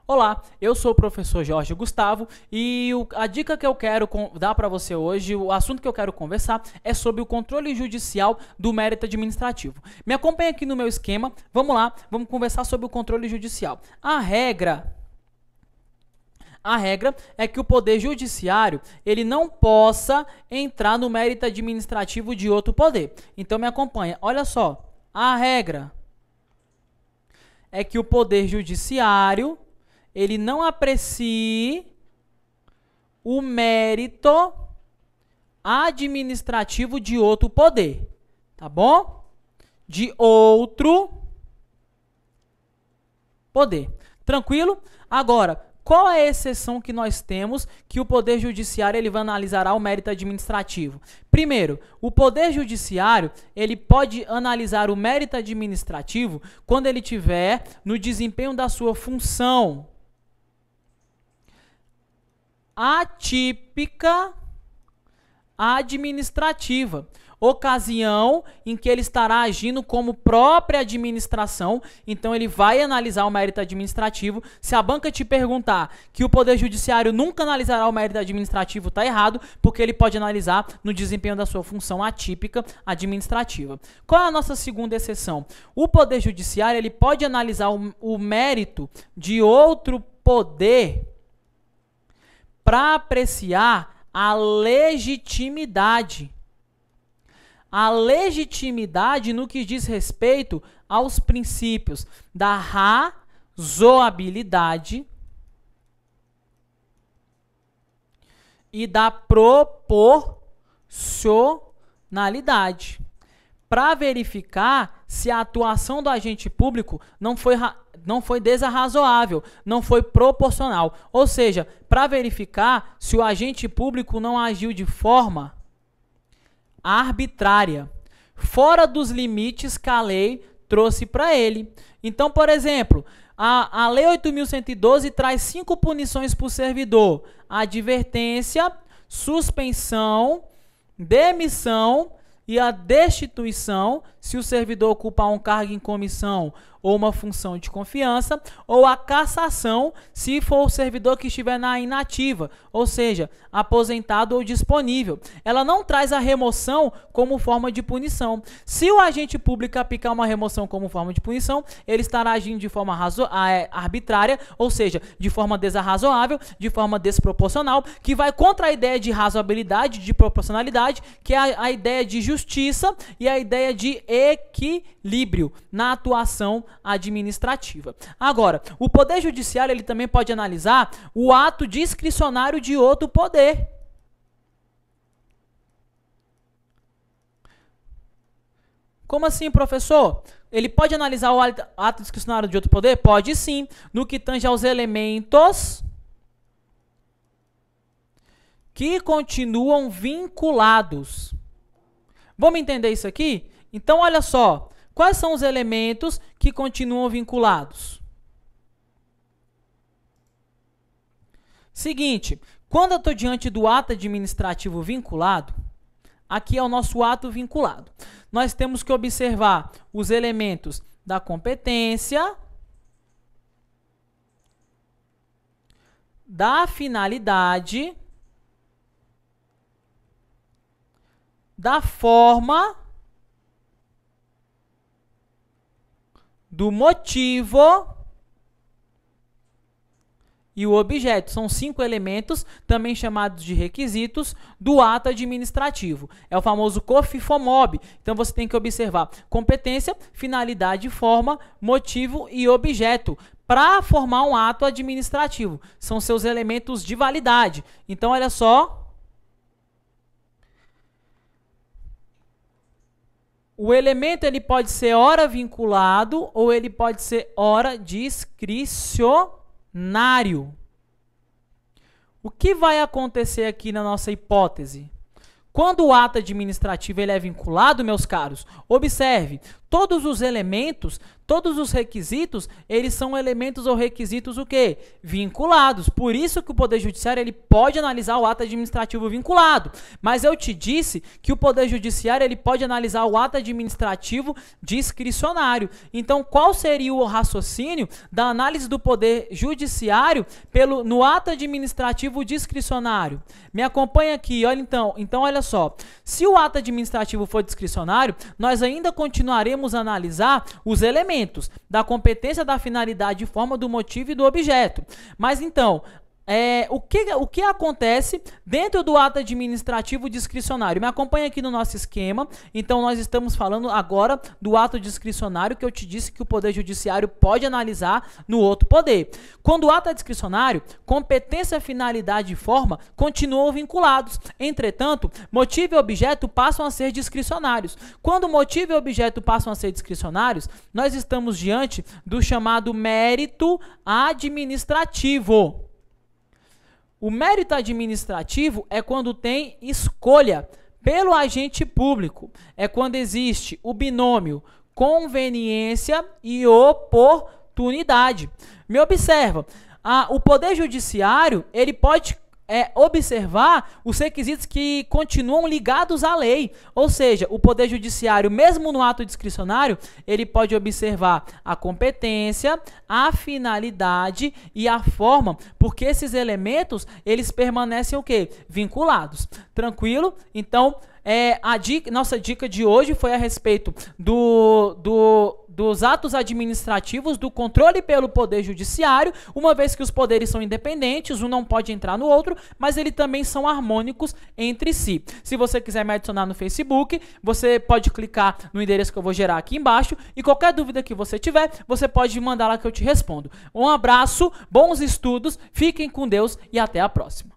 Olá, eu sou o professor Jorge Gustavo e a dica que eu quero dar para você hoje, o assunto que eu quero conversar é sobre o controle judicial do mérito administrativo. Me acompanha aqui no meu esquema, vamos lá, vamos conversar sobre o controle judicial. A regra é que o Poder Judiciário ele não possa entrar no mérito administrativo de outro poder. Então me acompanha, olha só, a regra é que o Poder Judiciário ele não aprecie o mérito administrativo de outro poder, tá bom? De outro poder. Tranquilo? Agora, qual é a exceção que nós temos que o Poder Judiciário ele vai analisar o mérito administrativo? Primeiro, o Poder Judiciário ele pode analisar o mérito administrativo quando ele tiver no desempenho da sua função atípica administrativa, ocasião em que ele estará agindo como própria administração, então ele vai analisar o mérito administrativo. Se a banca te perguntar que o Poder Judiciário nunca analisará o mérito administrativo, está errado, porque ele pode analisar no desempenho da sua função atípica administrativa. Qual é a nossa segunda exceção? O Poder Judiciário ele pode analisar o mérito de outro poder para apreciar a legitimidade. A legitimidade no que diz respeito aos princípios da razoabilidade e da proporcionalidade, para verificar se a atuação do agente público não foi desarrazoável, não foi proporcional. Ou seja, para verificar se o agente público não agiu de forma arbitrária, fora dos limites que a lei trouxe para ele. Então, por exemplo, a Lei 8.112 traz 5 punições para o servidor: advertência, suspensão, demissão e a destituição, se o servidor ocupar um cargo em comissão ou uma função de confiança, ou a cassação, se for o servidor que estiver na inativa, ou seja, aposentado ou disponível. Ela não traz a remoção como forma de punição. Se o agente público aplicar uma remoção como forma de punição, ele estará agindo de forma arbitrária, ou seja, de forma desarrazoável, de forma desproporcional, que vai contra a ideia de razoabilidade, de proporcionalidade, que é a ideia de justiça e a ideia de equilíbrio na atuação administrativa. Agora, o Poder Judiciário ele também pode analisar o ato discricionário de outro poder. Como assim, professor? Ele pode analisar o ato discricionário de outro poder? Pode sim, no que tange aos elementos que continuam vinculados. Vamos entender isso aqui? Então, olha só. Quais são os elementos que continuam vinculados? Seguinte, quando eu estou diante do ato administrativo vinculado, aqui é o nosso ato vinculado. Nós temos que observar os elementos da competência, da finalidade, da forma, do motivo e o objeto. São 5 elementos, também chamados de requisitos, do ato administrativo. É o famoso COFIFOMOB. Então, você tem que observar competência, finalidade, forma, motivo e objeto para formar um ato administrativo. São seus elementos de validade. Então, olha só. O elemento ele pode ser ora vinculado ou ele pode ser ora discricionário. O que vai acontecer aqui na nossa hipótese? Quando o ato administrativo ele é vinculado, meus caros, observe, Todos os elementos, todos os requisitos, eles são elementos ou requisitos o quê? Vinculados. Por isso que o Poder Judiciário ele pode analisar o ato administrativo vinculado. Mas eu te disse que o Poder Judiciário ele pode analisar o ato administrativo discricionário. Então, qual seria o raciocínio da análise do Poder Judiciário no ato administrativo discricionário? Me acompanha aqui, olha então. Então, olha só. Se o ato administrativo for discricionário, nós ainda continuaremos a analisar os elementos da competência, da finalidade, forma, do motivo e do objeto. Mas então, o que acontece dentro do ato administrativo discricionário? Me acompanha aqui no nosso esquema. Então, nós estamos falando agora do ato discricionário que eu te disse que o Poder Judiciário pode analisar no outro poder. Quando o ato é discricionário, competência, finalidade e forma continuam vinculados. Entretanto, motivo e objeto passam a ser discricionários. Quando motivo e objeto passam a ser discricionários, nós estamos diante do chamado mérito administrativo. O mérito administrativo é quando tem escolha pelo agente público. É quando existe o binômio conveniência e oportunidade. Me observa, o Poder Judiciário ele pode observar os requisitos que continuam ligados à lei. Ou seja, o Poder Judiciário, mesmo no ato discricionário, ele pode observar a competência, a finalidade e a forma, porque esses elementos, eles permanecem o quê? Vinculados. Tranquilo? Então, nossa dica de hoje foi a respeito dos atos administrativos, do controle pelo Poder Judiciário, uma vez que os poderes são independentes, um não pode entrar no outro, mas eles também são harmônicos entre si. Se você quiser me adicionar no Facebook, você pode clicar no endereço que eu vou gerar aqui embaixo, e qualquer dúvida que você tiver, você pode mandar lá que eu te respondo. Um abraço, bons estudos, fiquem com Deus e até a próxima.